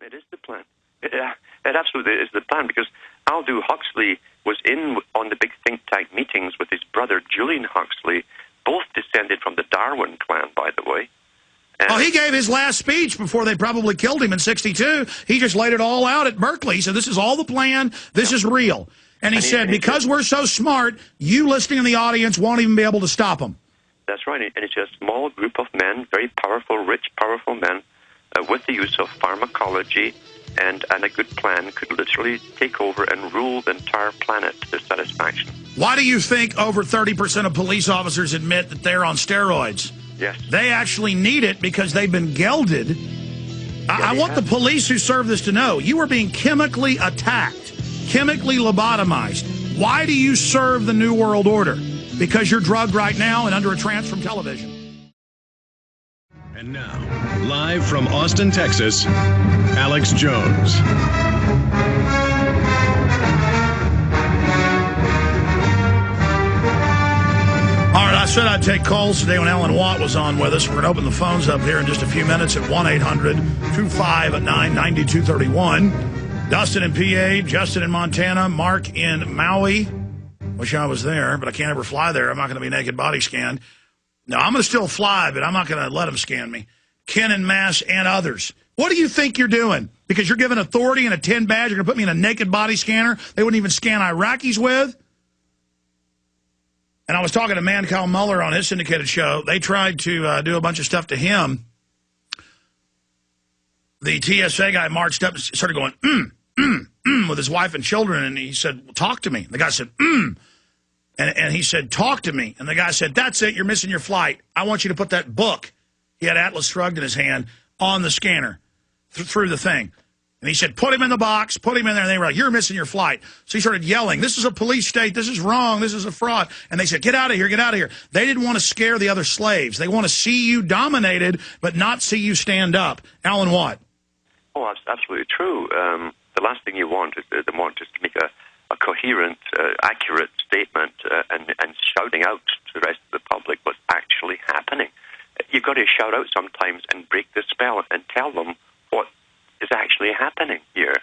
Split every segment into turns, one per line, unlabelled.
It is the plan. It absolutely is the plan, because Aldous Huxley was in on the big think tank meetings with his brother Julian Huxley, both descended from the Darwin clan, by the way.
Oh, he gave his last speech before they probably killed him in '62. He just laid it all out at Berkeley. He said, this is all the plan. This is real. And he said, because we're so smart, you listening in the audience won't even be able to stop them.
That's right. And it's a small group of men, very powerful, rich, powerful men, with the use of pharmacology and a good plan, could literally take over and rule the entire planet to their satisfaction.
Why do you think over 30% of police officers admit that they're on steroids?
Yes.
They actually need it because they've been gelded. I want the police who serve this to know, you are being chemically attacked, chemically lobotomized. Why do you serve the New World Order? Because you're drugged right now and under a trance from television.
And now, live from Austin, Texas, Alex Jones.
All right, I said I'd take calls today when Alan Watt was on with us. We're going to open the phones up here in just a few minutes at 1-800-259-9231. Dustin in PA, Justin in Montana, Mark in Maui. Wish I was there, but I can't ever fly there. I'm not going to be naked body scanned. No, I'm going to still fly, but I'm not going to let them scan me. Ken and Mass and others. What do you think you're doing? Because you're given authority and a 10 badge, you're going to put me in a naked body scanner they wouldn't even scan Iraqis with? And I was talking to Mancal Muller on his syndicated show. They tried to do a bunch of stuff to him. The TSA guy marched up and started going, with his wife and children, and he said, well, talk to me. The guy said, And he said, talk to me. And the guy said, that's it, you're missing your flight. I want you to put that book, he had Atlas Shrugged in his hand, on the scanner, through the thing. And he said, put him in the box, put him in there. And they were like, you're missing your flight. So he started yelling, this is a police state, this is wrong, this is a fraud. And they said, get out of here, get out of here. They didn't want to scare the other slaves. They want to see you dominated, but not see you stand up. Alan Watt.
Oh, that's absolutely true. The last thing you want is to make a coherent, accurate statement and shouting out to the rest of the public what's actually happening. You've got to shout out sometimes and break the spell and tell them what is actually happening here,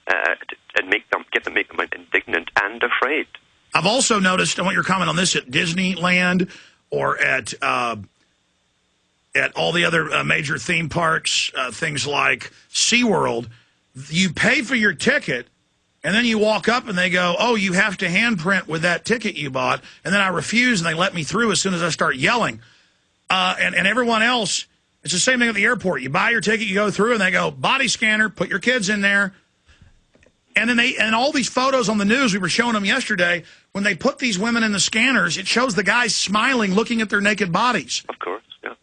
and make them indignant and afraid.
I've also noticed, I want your comment on this, at Disneyland or at all the other major theme parks, things like SeaWorld, you pay for your ticket, and then you walk up and they go, oh, you have to handprint with that ticket you bought. And then I refuse and they let me through as soon as I start yelling. And everyone else, it's the same thing at the airport. You buy your ticket, you go through, and they go, body scanner, put your kids in there. And then and all these photos on the news, we were showing them yesterday, when they put these women in the scanners, it shows the guys smiling, looking at their naked bodies.
Of course, yeah.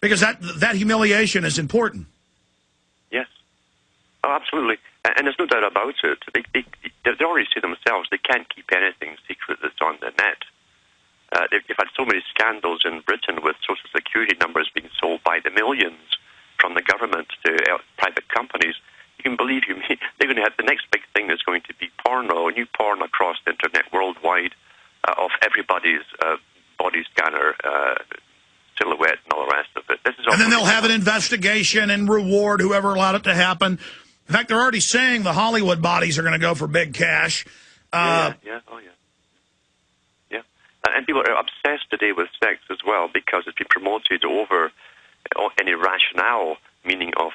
Because that humiliation is important.
Yes. Oh, absolutely. And there's no doubt about it. They already see themselves. They can't keep anything secret that's on the net. They've had so many scandals in Britain with Social Security numbers being sold by the millions from the government to private companies. You can believe me, they're going to have the next big thing is going to be porno, new porn across the internet worldwide of everybody's body scanner silhouette and all the rest of it.
And then they'll have an investigation and reward whoever allowed it to happen. In fact, they're already saying the Hollywood bodies are going to go for big cash.
Yeah. And people are obsessed today with sex as well because it's been promoted over any rationale meaning of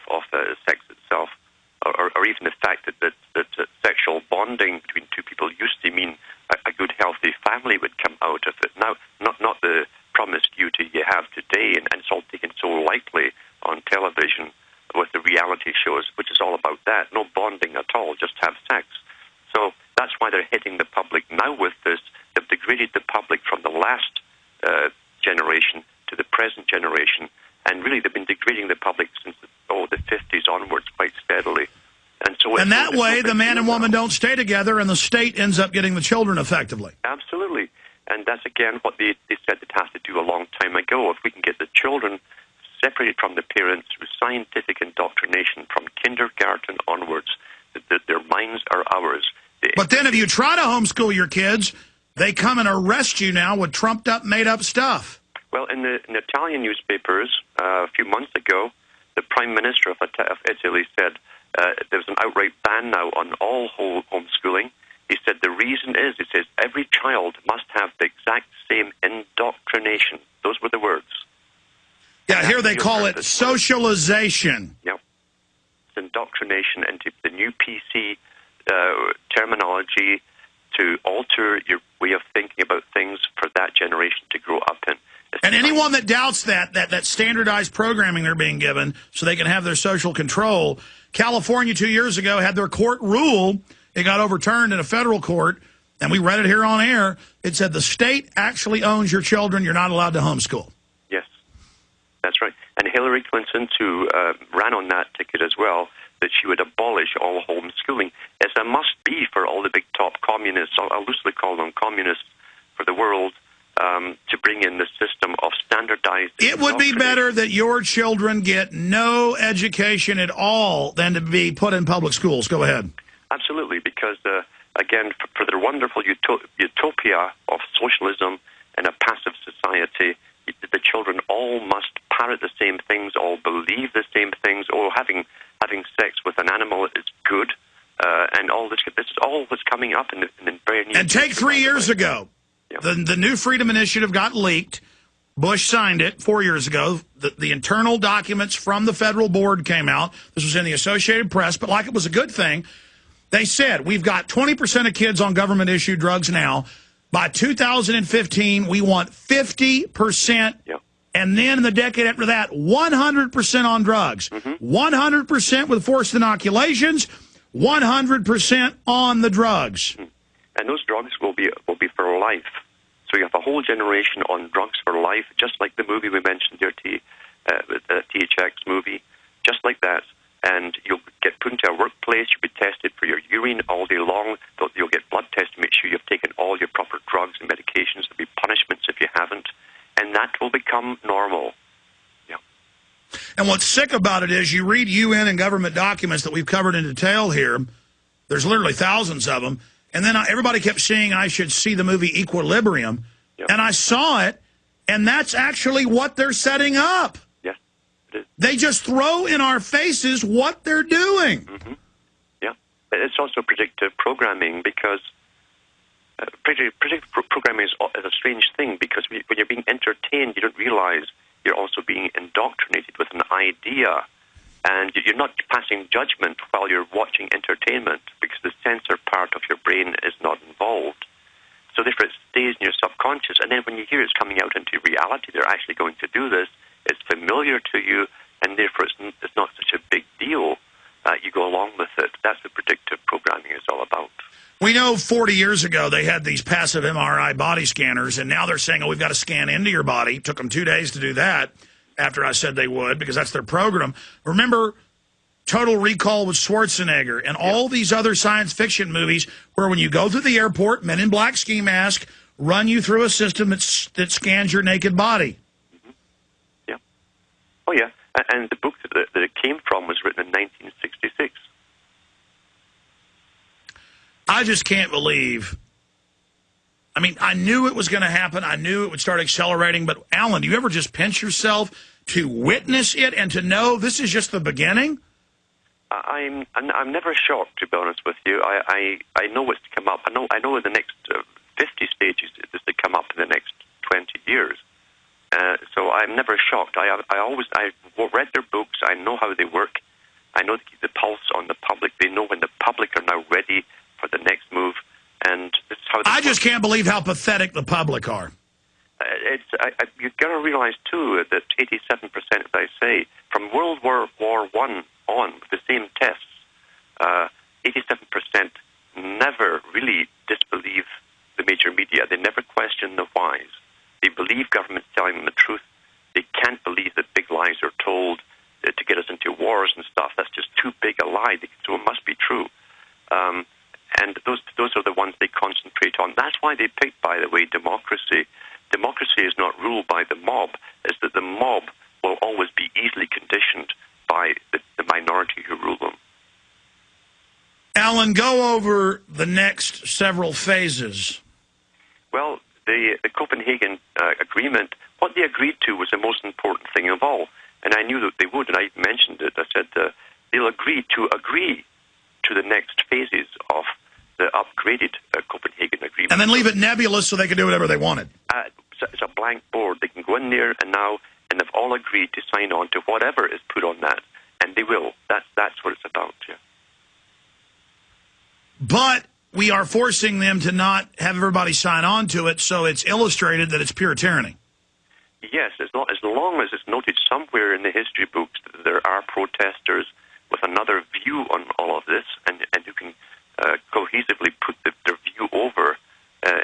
sex itself, or even the fact that sexual bonding between two people used to mean a good, healthy family would come out of it. Now, not the promiscuity you have today, and it's all taken so lightly on television with the reality shows, which is all about that. No bonding at all, just have sex. So that's why they're hitting the public now with this. They've degraded the public from the last generation to the present generation, and really they've been degrading the public since the 50s onwards quite steadily. And
that way the man and woman don't stay together and the state ends up getting the children effectively.
Absolutely. And that's, again, what they said it has to do a long time ago. If we can get the children separated from the parents through scientific indoctrination from kindergarten onwards, that their minds are ours.
But then if you try to homeschool your kids, they come and arrest you now with trumped-up, made-up stuff.
Well, in the Italian newspapers a few months ago, the Prime Minister of Italy said there's an outright ban now on all homeschooling. He said the reason is, he says, every child must have the exact same indoctrination. Those were the words.
Yeah, here they call it socialization.
Yep. It's indoctrination into the new PC terminology to alter your way of thinking about things for that generation to grow up in.
And anyone that doubts that standardized programming they're being given so they can have their social control, California 2 years ago had their court rule. It got overturned in a federal court, and we read it here on air. It said the state actually owns your children. You're not allowed to homeschool.
Yes, that's right. And Hillary Clinton, too, ran on that ticket as well, that she would abolish all homeschooling. It's a must-be for all the big top communists, I'll loosely call them communists for the world, to bring in the system of standardized...
It would be better that your children get no education at all than to be put in public schools. Go ahead.
Absolutely, because, again, for the wonderful utopia of socialism and a passive society, the children all must parrot the same things, all believe the same things, or having sex with an animal is good, and all this. This is all what's coming up in the very near future.
And take 3 years ago.
Yeah.
The New Freedom Initiative got leaked. Bush signed it 4 years ago. The internal documents from the federal board came out. This was in the Associated Press, but like it was a good thing. They said, we've got 20% of kids on government-issued drugs now. By 2015, we want 50%.
Yep.
And then in the decade after that, 100% on drugs. 100% with forced inoculations, 100% on the drugs.
And those drugs will be for life. So you have a whole generation on drugs for life, just like the movie we mentioned there, the THX movie, just like that. And you'll get put into a workplace, you'll be tested for your urine all day long, you'll get blood tests to make sure you've taken all your proper drugs and medications. There'll be punishments if you haven't. And that will become normal. Yeah.
And what's sick about it is you read UN and government documents that we've covered in detail here. There's literally thousands of them. And then everybody kept saying I should see the movie Equilibrium.
Yep.
And I saw it, and that's actually what they're setting up.
Yes, it is.
They just throw in our faces what they're doing.
Yeah. It's also predictive programming because predictive programming is a strange thing because when you're being entertained, you don't realize you're also being indoctrinated with an idea. And you're not passing judgment while you're watching entertainment because the sensor part of your brain is not involved. So therefore it stays in your subconscious. And then when you hear it's coming out into reality, they're actually going to do this, it's familiar to you, and therefore it's not such a big deal. You go along with it. That's what predictive programming is all about.
We know 40 years ago they had these passive MRI body scanners, and now they're saying, oh, we've got to scan into your body. It took them 2 days to do that. After I said they would, because that's their program. Remember Total Recall with Schwarzenegger and all these other science fiction movies where when you go through the airport, men in black ski mask run you through a system that scans your naked body.
Yeah. Oh, yeah. And the book that it came from was written in 1966.
I just can't believe... I mean, I knew it was going to happen. I knew it would start accelerating. But, Alan, do you ever just pinch yourself to witness it and to know this is just the beginning?
I'm never shocked, to be honest with you. I know what's to come up. I know in the next 50 stages is to come up in the next 20 years. So I'm never shocked. I've read their books. I know how they work. I know they keep the pulse on the public. They know when the public are now ready for the next move. And this is how
I just can't believe how pathetic the public are.
You've got to realize, too, that 87%, as I say, from World War I on, with the same tests, 87% never really disbelieve the major media. They never question the whys. They believe government's telling them the truth. They can't believe that big lies are told to get us into wars and stuff. That's just too big a lie. So it must be true. And those are the ones they concentrate on. That's why they picked, by the way, democracy. Democracy is not ruled by the mob. It's that the mob will always be easily conditioned by the minority who rule them.
Alan, go over the next several phases.
Well, the Copenhagen Agreement, what they agreed to was the most important thing of all. And I knew that they would, and I mentioned it. I said they'll agree to the next phases of the upgraded Copenhagen Agreement.
And then leave it nebulous so they can do whatever they wanted.
It's a blank board. They can go in there and they've all agreed to sign on to whatever is put on that, and they will. That's what it's about. Yeah.
But we are forcing them to not have everybody sign on to it, so it's illustrated that it's pure tyranny.
Yes, as long as it's noted somewhere in the history books that there are protesters with another view on all of this, and who can cohesively put their view over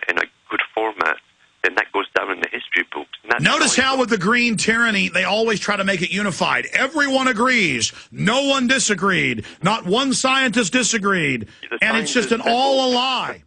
in a good format, then that goes down in the history books.
Notice how with the green tyranny, they always try to make it unified. Everyone agrees. No one disagreed. Not one scientist disagreed. And it's just all a lie.